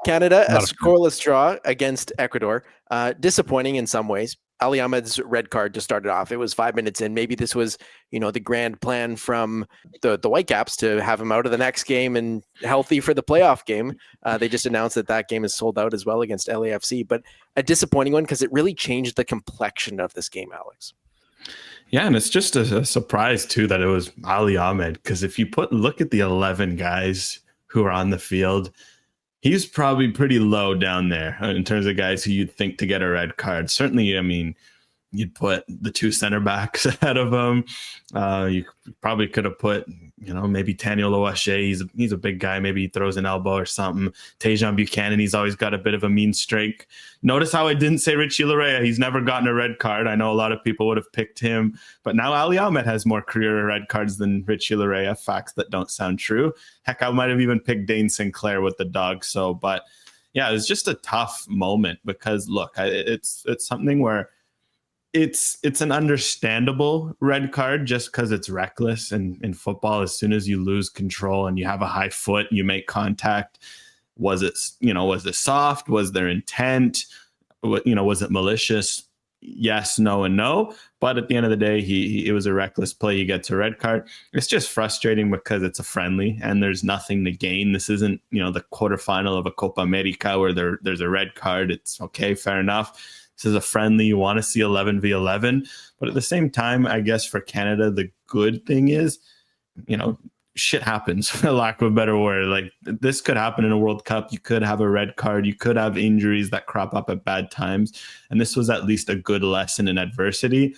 Canada, a Not a fan. scoreless draw against Ecuador. Disappointing in some ways. Ali Ahmed's red card just started off. It was 5 minutes in. Maybe this was, the grand plan from the Whitecaps to have him out of the next game and healthy for the playoff game. They just announced that game is sold out as well against LAFC. But a disappointing one because it really changed the complexion of this game, Alex. Yeah, and it's just a surprise, too, that it was Ali Ahmed. Because if you look at the 11 guys who are on the field, he's probably pretty low down there in terms of guys who you'd think to get a red card. Certainly, I mean, you'd put the two center backs ahead of him. You probably could have put, maybe Daniel Owache. He's a big guy. Maybe he throws an elbow or something. Tejan Buchanan, he's always got a bit of a mean streak. Notice how I didn't say Richie Laryea. He's never gotten a red card. I know a lot of people would have picked him, but now Ali Ahmed has more career red cards than Richie Laryea. Facts that don't sound true. Heck, I might have even picked Dane Sinclair with the Dogs. But yeah, it was just a tough moment because look, it's something where it's an understandable red card just because it's reckless. And in football, as soon as you lose control and you have a high foot, you make contact. Was it soft? Was there intent? Was it malicious? Yes, no, and no. But at the end of the day, it was a reckless play. You get a red card. It's just frustrating because it's a friendly and there's nothing to gain. This isn't, the quarterfinal of a Copa America where there's a red card. It's okay, fair enough. This is a friendly. You want to see 11v11. But at the same time, I guess for Canada, the good thing is, shit happens, for lack of a better word. Like, this could happen in a World Cup. You could have a red card. You could have injuries that crop up at bad times. And this was at least a good lesson in adversity.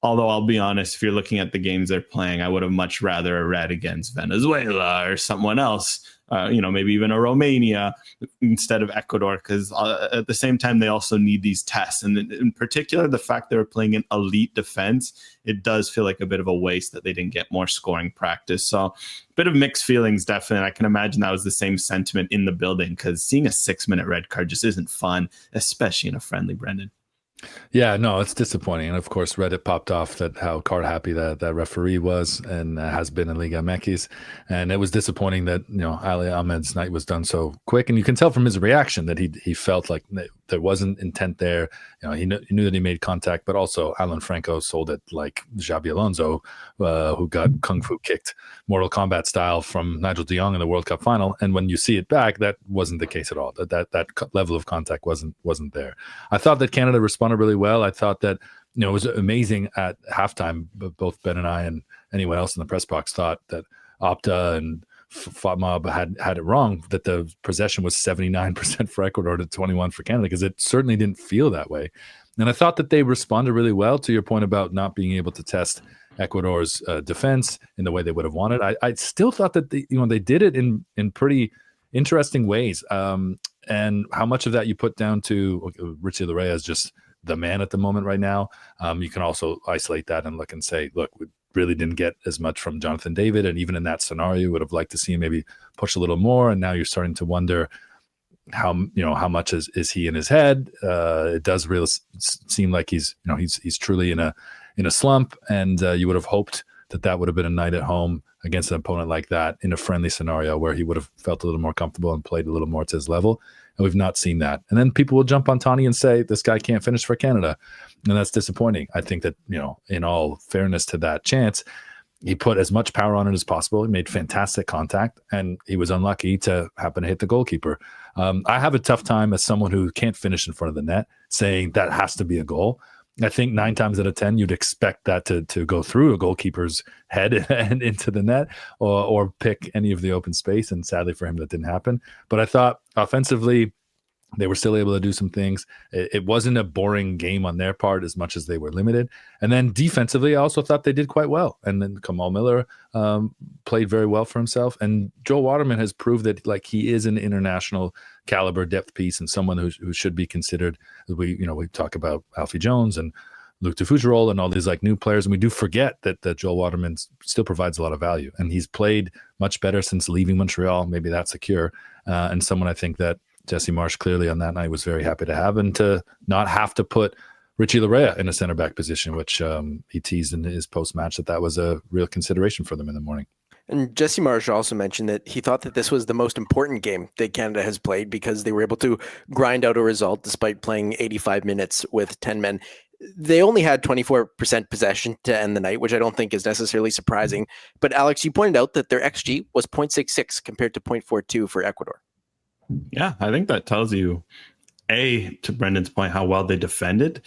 Although I'll be honest, if you're looking at the games they're playing, I would have much rather a red against Venezuela or someone else. Maybe even a Romania instead of Ecuador, because at the same time, they also need these tests. And in particular, the fact they were playing an elite defense, it does feel like a bit of a waste that they didn't get more scoring practice. So a bit of mixed feelings, definitely. I can imagine that was the same sentiment in the building because seeing a 6-minute red card just isn't fun, especially in a friendly, Brendan. Yeah, no, it's disappointing. And of course, Reddit popped off that how card happy that referee was and has been in Liga MX. And it was disappointing that, Ali Ahmed's night was done so quick. And you can tell from his reaction that he felt like there wasn't intent there. He knew that he made contact, but also Alan Franco sold it like Xabi Alonso, who got Kung Fu kicked Mortal Kombat style from Nigel de Jong in the World Cup final. And when you see it back, that wasn't the case at all. That level of contact wasn't there. I thought that Canada responded really well. I thought that it was amazing at halftime. Both Ben and I and anyone else in the press box thought that Opta and FOTMOB had it wrong, that the possession was 79% for Ecuador to 21% for Canada, because it certainly didn't feel that way. And I thought that they responded really well to your point about not being able to test Ecuador's defense in the way they would have wanted. I still thought that they did it in pretty interesting ways. And how much of that you put down to Richie Laryea is just the man at the moment right now. You can also isolate that and look and say, look, we really didn't get as much from Jonathan David. And even in that scenario, would have liked to see him maybe push a little more. And now you're starting to wonder how much is he in his head. It does really seem like he's truly in a slump. And you would have hoped that would have been a night at home against an opponent like that in a friendly scenario where he would have felt a little more comfortable and played a little more to his level. And we've not seen that. And then people will jump on Tani and say, this guy can't finish for Canada. And that's disappointing. I think that, in all fairness to that chance, he put as much power on it as possible. He made fantastic contact, and he was unlucky to happen to hit the goalkeeper. I have a tough time as someone who can't finish in front of the net saying that has to be a goal. I think 9 times out of 10, you'd expect that to go through a goalkeeper's head and into the net or pick any of the open space. And sadly for him, that didn't happen. But I thought offensively, they were still able to do some things. It wasn't a boring game on their part as much as they were limited. And then defensively, I also thought they did quite well. And then Kamal Miller played very well for himself. And Joel Waterman has proved that he is an international caliber depth piece and someone who should be considered. We talk about Alfie Jones and Luke de Fougerolles and all these new players. And we do forget that Joel Waterman still provides a lot of value. And he's played much better since leaving Montreal. Maybe that's a cure. And someone I think that Jesse Marsch clearly on that night was very happy to have, and to not have to put Richie Laryea in a center back position, which he teased in his post match that was a real consideration for them in the morning. And Jesse Marsch also mentioned that he thought that this was the most important game that Canada has played because they were able to grind out a result despite playing 85 minutes with 10 men. They only had 24% possession to end the night, which I don't think is necessarily surprising. But Alex, you pointed out that their XG was 0.66 compared to 0.42 for Ecuador. Yeah, I think that tells you, to Brendan's point, how well they defended,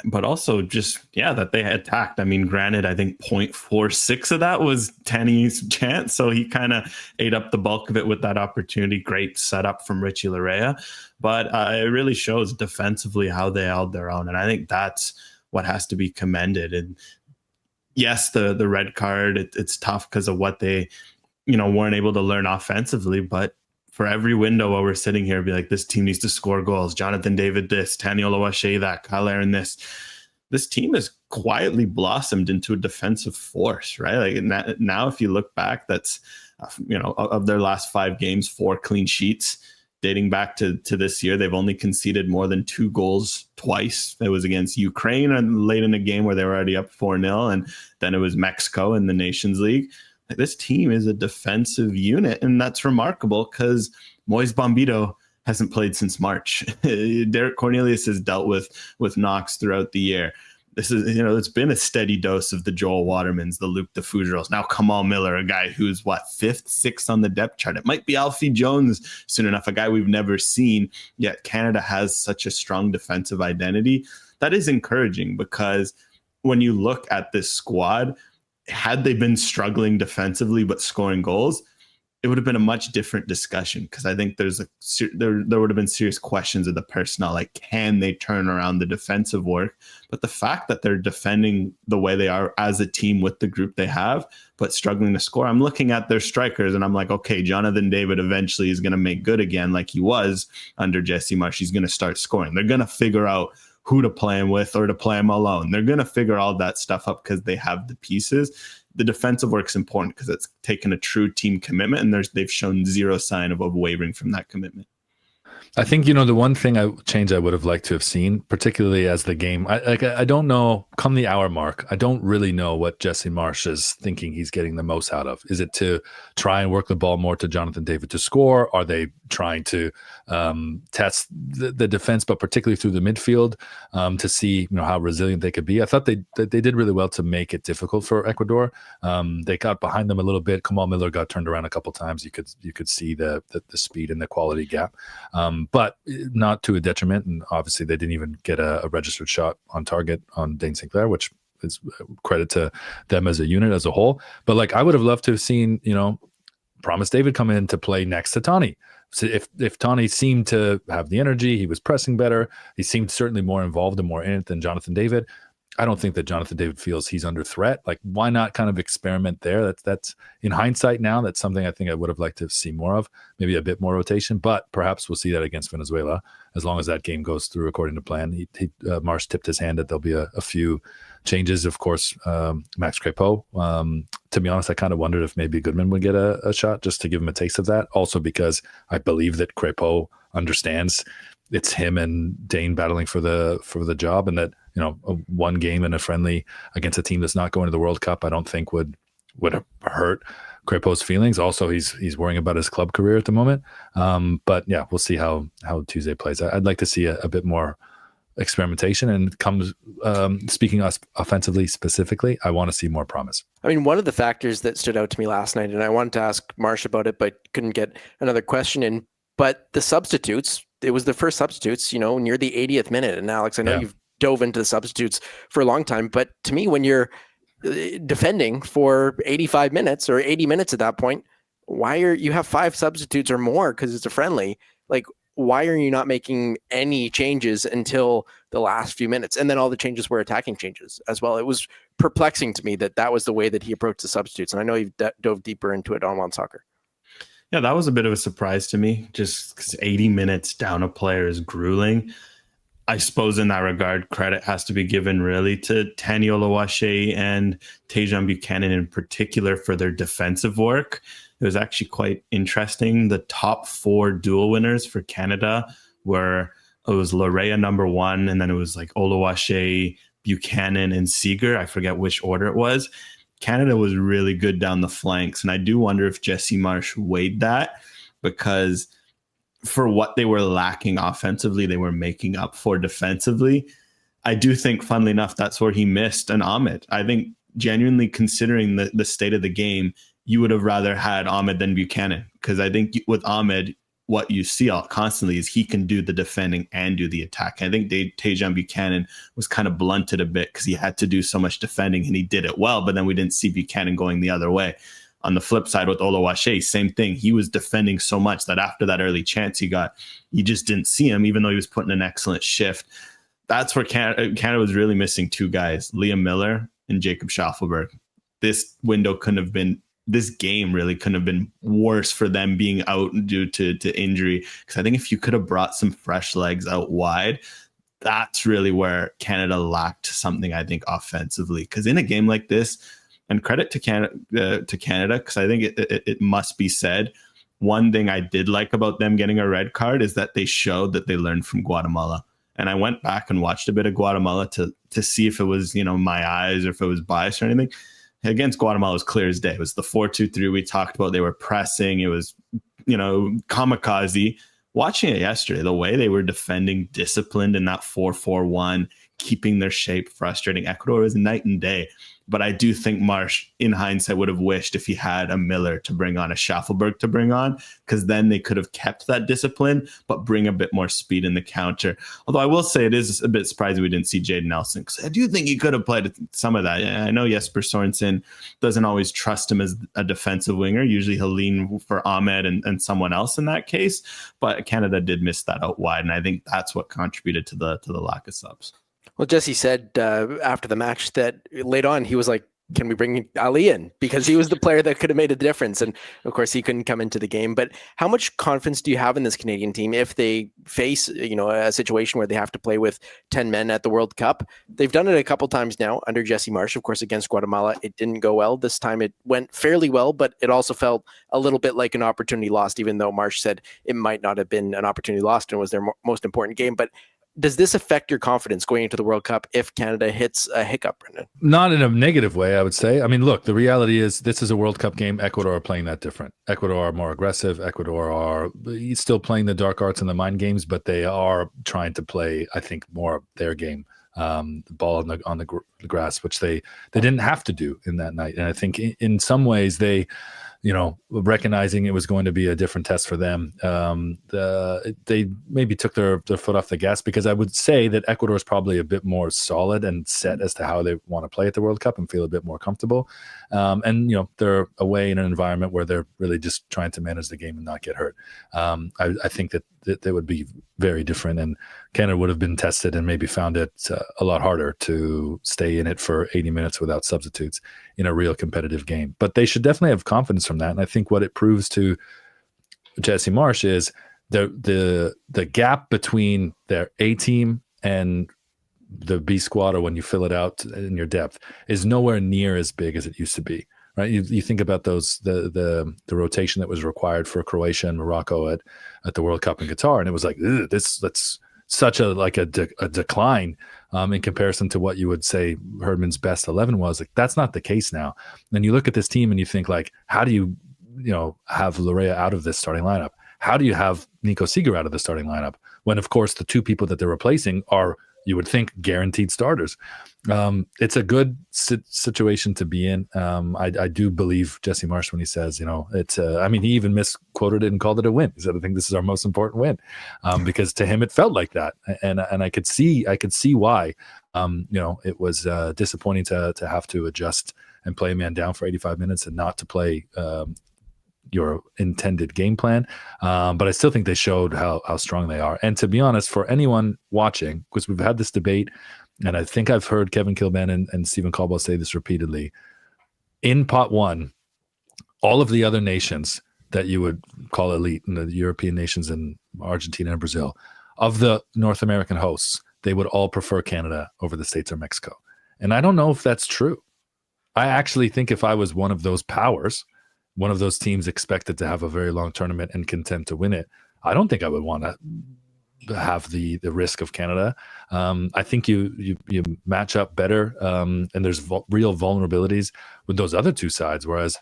but also just, that they attacked. I mean, granted, I think 0.46 of that was Tanny's chance. So he kind of ate up the bulk of it with that opportunity. Great setup from Richie Larea. But it really shows defensively how they held their own. And I think that's what has to be commended. And yes, the red card, it's tough because of what they, weren't able to learn offensively, but for every window while we're sitting here, be like, this team needs to score goals. Jonathan David this, Tani Oluwaseyi that, Kyle Aaron this. This team has quietly blossomed into a defensive force, right? Like now, if you look back, that's, of their last 5 games, 4 clean sheets. Dating back to this year, they've only conceded more than 2 goals twice. It was against Ukraine and late in a game where they were already up 4-0. And then it was Mexico in the Nations League. This team is a defensive unit, and that's remarkable because Moise Bombito hasn't played since March. Derek Cornelius has dealt with knocks throughout the year. This is, it's been a steady dose of the Joel Watermans, the Luke DeFugeros. Now Kamal Miller, a guy who's 5th, 6th on the depth chart. It might be Alfie Jones soon enough, a guy we've never seen. Yet Canada has such a strong defensive identity. That is encouraging because when you look at this squad, had they been struggling defensively but scoring goals, it would have been a much different discussion because I think there would have been serious questions of the personnel, like can they turn around the defensive work? But the fact that they're defending the way they are as a team with the group they have, but struggling to score, I'm looking at their strikers and I'm like, okay, Jonathan David eventually is going to make good again like he was under Jesse Marsch. He's going to start scoring. They're going to figure out who to play him with or to play him alone. They're going to figure all that stuff up because they have the pieces. The defensive work's important because it's taken a true team commitment, and they've shown zero sign of wavering from that commitment. I think, the one thing I would have liked to have seen, particularly as the game, I don't know, come the hour mark, I don't really know what Jesse Marsch is thinking he's getting the most out of. Is it to try and work the ball more to Jonathan David to score? Are they trying to test the defense, but particularly through the midfield to see how resilient they could be? I thought they did really well to make it difficult for Ecuador. They got behind them a little bit. Kamal Miller got turned around a couple times. You could see the speed and the quality gap. But not to a detriment. And obviously they didn't even get a registered shot on target on Dane Sinclair, which is credit to them as a unit as a whole. But I would have loved to have seen, Promise David come in to play next to Tani. So if Tani seemed to have the energy, he was pressing better. He seemed certainly more involved and more in it than Jonathan David. I don't think that Jonathan David feels he's under threat. Why not kind of experiment there? That's in hindsight now, that's something I think I would have liked to see more of, maybe a bit more rotation, but perhaps we'll see that against Venezuela as long as that game goes through according to plan. Marsch tipped his hand that there'll be a few changes. Of course, Max Crépeau. To be honest, I kind of wondered if maybe Goodman would get a shot just to give him a taste of that. Also because I believe that Crépeau understands it's him and Dane battling for the job, and that one game in a friendly against a team that's not going to the World Cup, I don't think would hurt Crépeau's feelings. Also, he's worrying about his club career at the moment. But yeah, we'll see how Tuesday plays. I'd like to see a bit more experimentation, and it comes speaking us offensively specifically, I want to see more promise. I mean, one of the factors that stood out to me last night, and I wanted to ask Marsch about it, but couldn't get another question in. But the substitutes, it was the first substitutes, near the 80th minute. And Alex, I know you've dove into the substitutes for a long time, but to me, when you're defending for 85 minutes or 80 minutes at that point, you have 5 substitutes or more because it's a friendly? Why are you not making any changes until the last few minutes? And then all the changes were attacking changes as well. It was perplexing to me that was the way that he approached the substitutes. And I know you've dove deeper into it on One Soccer. Yeah, that was a bit of a surprise to me, just because 80 minutes down a player is grueling. I suppose in that regard, credit has to be given really to Tani Oluwaseyi and Tejan Buchanan in particular for their defensive work. It was actually quite interesting. The top 4 duel winners for Canada it was Larea number 1, and then it was Oluwaseyi, Buchanan, and Seeger. I forget which order it was. Canada was really good down the flanks. And I do wonder if Jesse Marsch weighed that, because for what they were lacking offensively, they were making up for defensively. I do think, funnily enough, that's where he missed an Ahmed. I think, genuinely considering the state of the game, you would have rather had Ahmed than Buchanan, because I think with Ahmed, what you see constantly is he can do the defending and do the attack. I think Tajon Buchanan was kind of blunted a bit because he had to do so much defending, and he did it well, but then we didn't see Buchanan going the other way. On the flip side with Oluwaseyi, same thing. He was defending so much that after that early chance he got, you just didn't see him, even though he was putting an excellent shift. That's where Canada was really missing two guys, Liam Miller and Jacob Schaffelberg. This game really couldn't have been worse for them being out due to injury. Because I think if you could have brought some fresh legs out wide, that's really where Canada lacked something, I think, offensively. Because in a game like this, and credit to Canada, because I think it must be said, one thing I did like about them getting a red card is that they showed that they learned from Guatemala. And I went back and watched a bit of Guatemala to see if it was, my eyes or if it was biased or anything. Against Guatemala, it was clear as day. It was the 4-2-3 we talked about. They were pressing. It was, kamikaze. Watching it yesterday, the way they were defending, disciplined in that 4-4-1, keeping their shape, frustrating Ecuador, was night and day. But I do think Marsch, in hindsight, would have wished if he had a Miller to bring on, a Schaffelberg to bring on, because then they could have kept that discipline, but bring a bit more speed in the counter. Although I will say it is a bit surprising we didn't see Jaden Nelson, because I do think he could have played some of that. I know Jesper Sorensen doesn't always trust him as a defensive winger. Usually he'll lean for Ahmed and someone else in that case. But Canada did miss that out wide, and I think that's what contributed to the lack of subs. Well, Jesse said after the match that late on, he was like, can we bring Ali in? Because he was the player that could have made a difference. And of course, he couldn't come into the game. But how much confidence do you have in this Canadian team if they face, a situation where they have to play with 10 men at the World Cup? They've done it a couple times now under Jesse Marsch. Of course, against Guatemala, it didn't go well. This time it went fairly well, but it also felt a little bit like an opportunity lost, even though Marsch said it might not have been an opportunity lost and was their most important game. But does this affect your confidence going into the World Cup if Canada hits a hiccup, Brendan? Not in a negative way, I would say. I mean, look, the reality is this is a World Cup game. Ecuador are playing that different. Ecuador are more aggressive. Ecuador are still playing the dark arts and the mind games, but they are trying to play, I think, more of their game. The ball on the grass, which they didn't have to do in that night. And I think in some ways they, recognizing it was going to be a different test for them, they maybe took their foot off the gas, because I would say that Ecuador is probably a bit more solid and set as to how they want to play at the World Cup and feel a bit more comfortable. And they're away in an environment where they're really just trying to manage the game and not get hurt. I think that they would be very different, and Canada would have been tested and maybe found it a lot harder to stay in it for 80 minutes without substitutes in a real competitive game. But they should definitely have confidence from that. And I think what it proves to Jesse Marsch is the gap between their A team and the B squad, or when you fill it out in your depth, is nowhere near as big as it used to be. Right, you think about the rotation that was required for Croatia and Morocco at the World Cup in Qatar, and it was like that's such a decline in comparison to what you would say Herdman's best 11 was. Like, that's not the case now. Then you look at this team and you think, like, how do you have Lorea out of this starting lineup? How do you have Nico Seeger out of the starting lineup when, of course, the two people that they're replacing are, you would think, guaranteed starters? It's a good situation to be in. I do believe Jesse Marsch when he says, it's. He even misquoted it and called it a win. He said, "I think this is our most important win," because to him it felt like that, and I could see why. It was disappointing to have to adjust and play a man down for 85 minutes and not to play your intended game plan. But I still think they showed how strong they are. And to be honest, for anyone watching, because we've had this debate, and I think I've heard Kevin Kilbane and Stephen Caldwell say this repeatedly, in pot one, all of the other nations that you would call elite, the European nations and Argentina and Brazil, of the North American hosts, they would all prefer Canada over the States or Mexico. And I don't know if that's true. I actually think if I was one of those powers, one of those teams expected to have a very long tournament and content to win it, I don't think I would want to have the risk of Canada. I think you match up better, and there's real vulnerabilities with those other two sides, whereas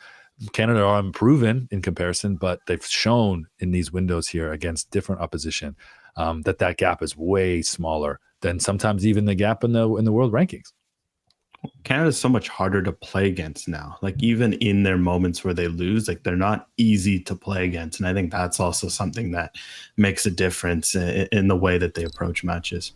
Canada are unproven in comparison, but they've shown in these windows here against different opposition that gap is way smaller than sometimes even the gap in the world rankings. Canada's so much harder to play against now. Like, even in their moments where they lose, like, they're not easy to play against. And I think that's also something that makes a difference in the way that they approach matches.